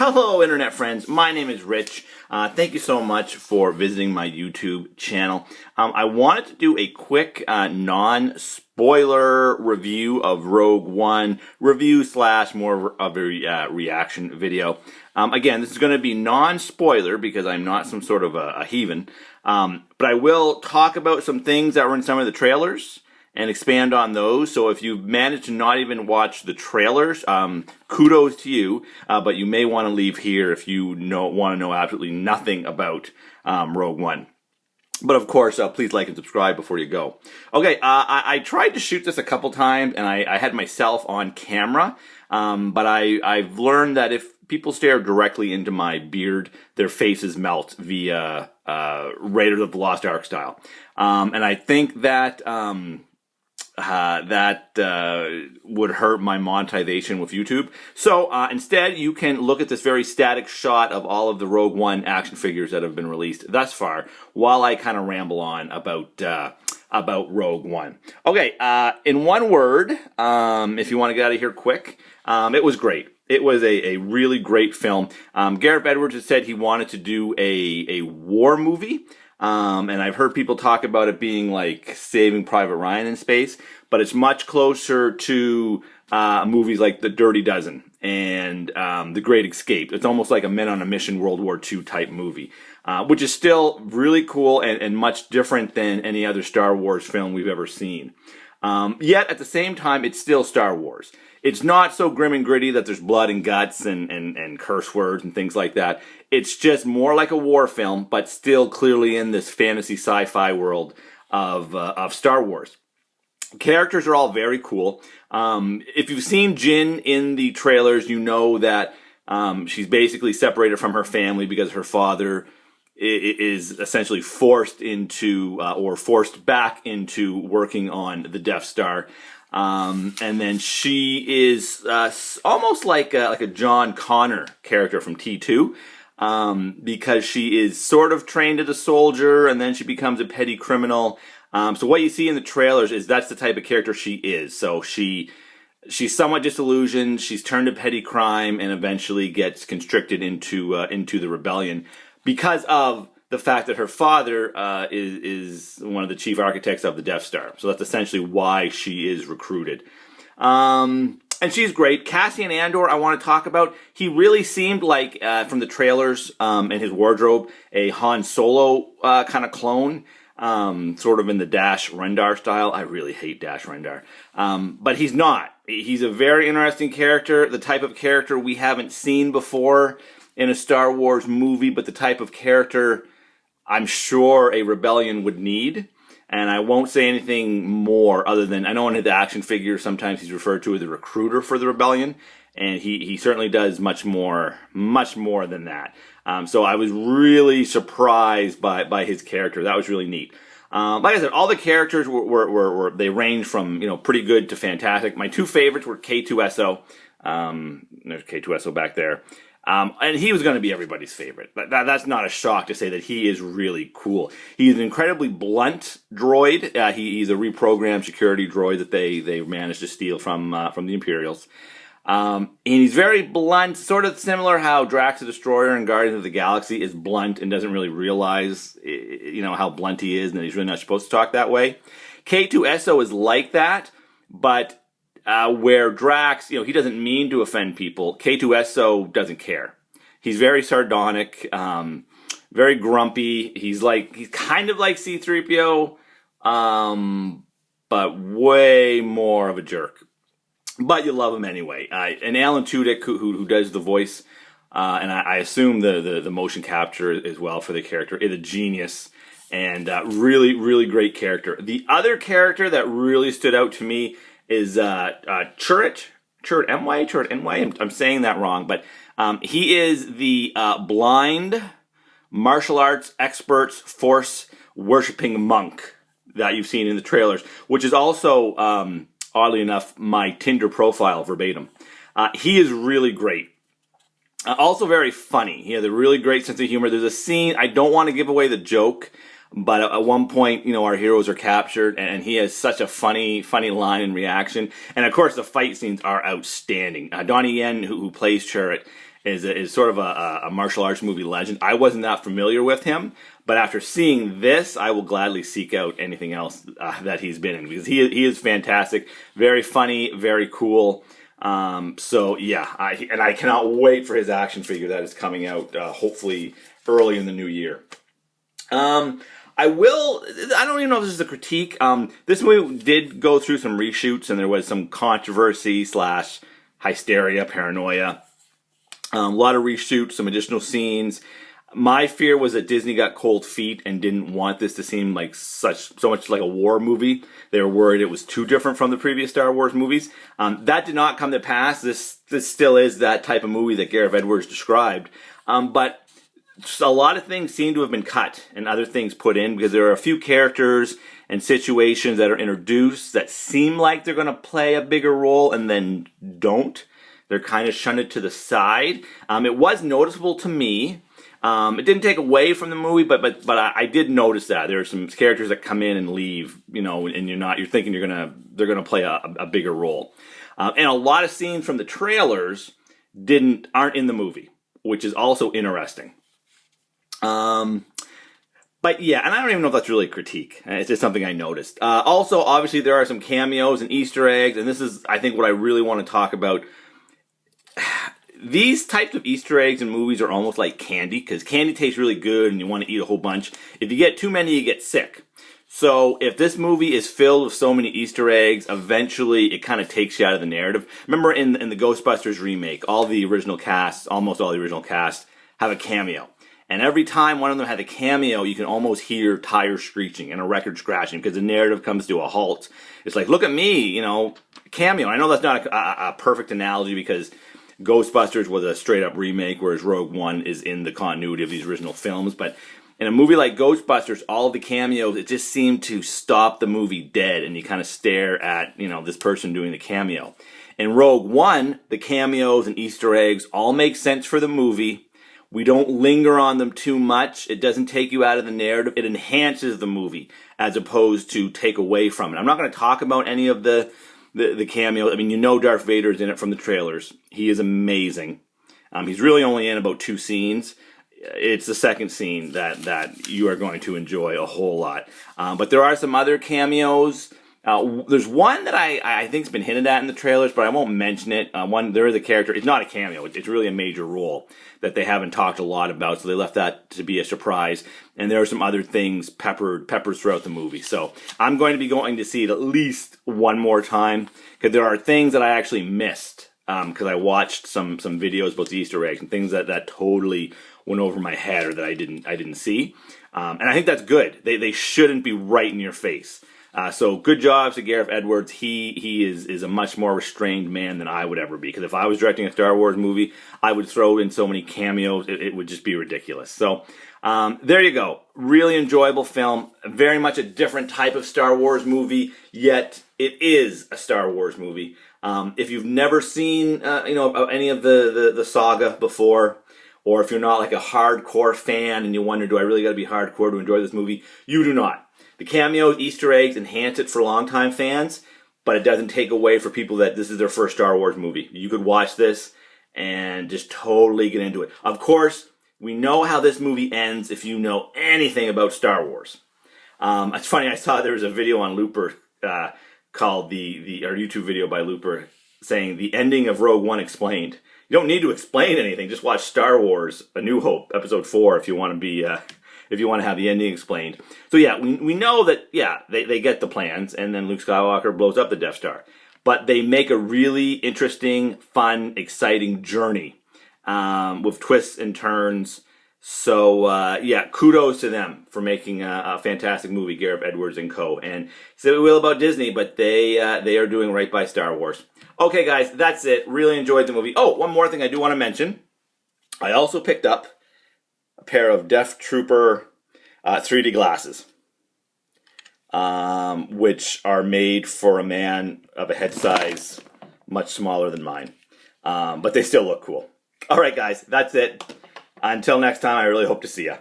Hello, internet friends. My name is Rich. Thank you so much for visiting my YouTube channel. I wanted to do a quick non-spoiler review of Rogue One, review / more of a reaction video. Again, this is going to be non-spoiler because I'm not some sort of a heathen, but I will talk about some things that were in some of the trailers and expand on those. So if you've managed to not even watch the trailers, kudos to you, but you may want to leave here if you want to know absolutely nothing about Rogue One. But of course, please like and subscribe before you go. Okay, I tried to shoot this a couple times, and I had myself on camera, but I've learned that if people stare directly into my beard, their faces melt via Raiders of the Lost Ark style. And I think that would hurt my monetization with YouTube. So instead, you can look at this very static shot of all of the Rogue One action figures that have been released thus far, while I kind of ramble on about Rogue One. Okay, in one word, if you want to get out of here quick, it was great. It was a really great film. Gareth Edwards has said he wanted to do a war movie. And I've heard people talk about it being like Saving Private Ryan in space, but it's much closer to movies like The Dirty Dozen and The Great Escape. It's almost like a Men on a Mission World War II type movie, which is still really cool and much different than any other Star Wars film we've ever seen. Yet at the same time, it's still Star Wars. It's not so grim and gritty that there's blood and guts and curse words and things like that. It's just more like a war film, but still clearly in this fantasy sci-fi world of Star Wars. Characters are all very cool. If you've seen Jyn in the trailers, you know that she's basically separated from her family because her father is essentially forced into or forced back into working on the Death Star. And then she is almost like a John Connor character from T2, because she is sort of trained as a soldier and then she becomes a petty criminal. So what you see in the trailers is that's the type of character she is. So she's somewhat disillusioned, she's turned to petty crime, and eventually gets constricted into the rebellion because of the fact that her father is one of the chief architects of the Death Star. So that's essentially why she is recruited. And she's great. Cassian Andor, I want to talk about. He really seemed like, from the trailers and his wardrobe, a Han Solo kind of clone, sort of in the Dash Rendar style. I really hate Dash Rendar. But he's not. He's a very interesting character, the type of character we haven't seen before in a Star Wars movie, but the type of character I'm sure a rebellion would need. And I won't say anything more other than, I know in the action figures, sometimes he's referred to as a recruiter for the rebellion. And he certainly does much more than that. So I was really surprised by his character. That was really neat. Like I said, all the characters were they range from, pretty good to fantastic. My two favorites were K2SO. There's K2SO back there. And he was going to be everybody's favorite. That's not a shock to say that he is really cool. He's an incredibly blunt droid. He's a reprogrammed security droid that they managed to steal from the Imperials. And he's very blunt, sort of similar how Drax the Destroyer in Guardians of the Galaxy is blunt and doesn't really realize, how blunt he is, and that he's really not supposed to talk that way. K2SO is like that, but where Drax, he doesn't mean to offend people, K2SO doesn't care. He's very sardonic, very grumpy. He's kind of like C-3PO, but way more of a jerk. But you love him anyway. And Alan Tudyk, who does the voice, and I assume the motion capture as well for the character, is a genius and really, really great character. The other character that really stood out to me is Chirrut Imwe. I'm saying that wrong, but he is the blind martial arts expert force worshipping monk that you've seen in the trailers, which is also, oddly enough, my Tinder profile verbatim. He is really great. Also very funny. He has a really great sense of humor. There's a scene, I don't want to give away the joke, but at one point, our heroes are captured, and he has such a funny line and reaction. And of course, the fight scenes are outstanding. Donnie Yen, who plays Chirrut, is sort of a martial arts movie legend. I wasn't that familiar with him, but after seeing this, I will gladly seek out anything else that he's been in, because he is fantastic, very funny, very cool. So yeah, I cannot wait for his action figure that is coming out hopefully early in the new year. I don't even know if this is a critique. This movie did go through some reshoots, and there was some controversy / hysteria, paranoia. A lot of reshoots, some additional scenes. My fear was that Disney got cold feet and didn't want this to seem like so much like a war movie. They were worried it was too different from the previous Star Wars movies. That did not come to pass. This still is that type of movie that Gareth Edwards described. But a lot of things seem to have been cut and other things put in, because there are a few characters and situations that are introduced that seem like they're going to play a bigger role and then don't. They're kind of shunted to the side. It was noticeable to me. It didn't take away from the movie, but I did notice that there are some characters that come in and leave, and you're thinking they're gonna play a bigger role. And a lot of scenes from the trailers aren't in the movie, which is also interesting. But yeah, and I don't even know if that's really a critique. It's just something I noticed. Also, obviously, there are some cameos and Easter eggs, and this is, I think, what I really want to talk about. These types of Easter eggs in movies are almost like candy, because candy tastes really good and you want to eat a whole bunch. If you get too many, you get sick. So if this movie is filled with so many Easter eggs, eventually it kind of takes you out of the narrative. Remember in the Ghostbusters remake, almost all the original cast, have a cameo. And every time one of them had a cameo, you can almost hear tires screeching and a record scratching, because the narrative comes to a halt. It's like, look at me, cameo. I know that's not a perfect analogy, because Ghostbusters was a straight-up remake, whereas Rogue One is in the continuity of these original films. But in a movie like Ghostbusters, all of the cameos, it just seemed to stop the movie dead, and you kind of stare at, this person doing the cameo. In Rogue One, the cameos and Easter eggs all make sense for the movie. We don't linger on them too much. It doesn't take you out of the narrative. It enhances the movie as opposed to take away from it. I'm not going to talk about any of the cameo. I mean, Darth Vader's in it from the trailers. He is amazing. He's really only in about 2 scenes. It's the second scene that you are going to enjoy a whole lot. But there are some other cameos. There's one that I think's been hinted at in the trailers, but I won't mention it. There is a character. It's not a cameo. It's really a major role that they haven't talked a lot about, so they left that to be a surprise. And there are some other things peppered throughout the movie. So I'm going to be going to see it at least one more time, because there are things that I actually missed, because I watched some videos about the Easter eggs and things that totally went over my head or that I didn't see. And I think that's good. They shouldn't be right in your face. So good job to Gareth Edwards. He is a much more restrained man than I would ever be. Because if I was directing a Star Wars movie, I would throw in so many cameos, it would just be ridiculous. So there you go. Really enjoyable film. Very much a different type of Star Wars movie, yet it is a Star Wars movie. If you've never seen any of the saga before, or if you're not like a hardcore fan and you wonder, do I really got to be hardcore to enjoy this movie? You do not. The cameos, Easter eggs enhance it for longtime fans, but it doesn't take away for people that this is their first Star Wars movie. You could watch this and just totally get into it. Of course, we know how this movie ends if you know anything about Star Wars. It's funny, I saw there was a video on Looper called or YouTube video by Looper saying the ending of Rogue One explained. You don't need to explain anything. Just watch Star Wars: A New Hope, Episode 4, if you want to be... if you want to have the ending explained. So yeah, we know that, they get the plans, and then Luke Skywalker blows up the Death Star. But they make a really interesting, fun, exciting journey with twists and turns. So kudos to them for making a fantastic movie, Gareth Edwards and co. And say what we will about Disney, but they are doing right by Star Wars. Okay, guys, that's it. Really enjoyed the movie. Oh, one more thing I do want to mention. I also picked up a pair of Death Trooper 3D glasses, which are made for a man of a head size much smaller than mine. But they still look cool. All right, guys, that's it. Until next time, I really hope to see ya.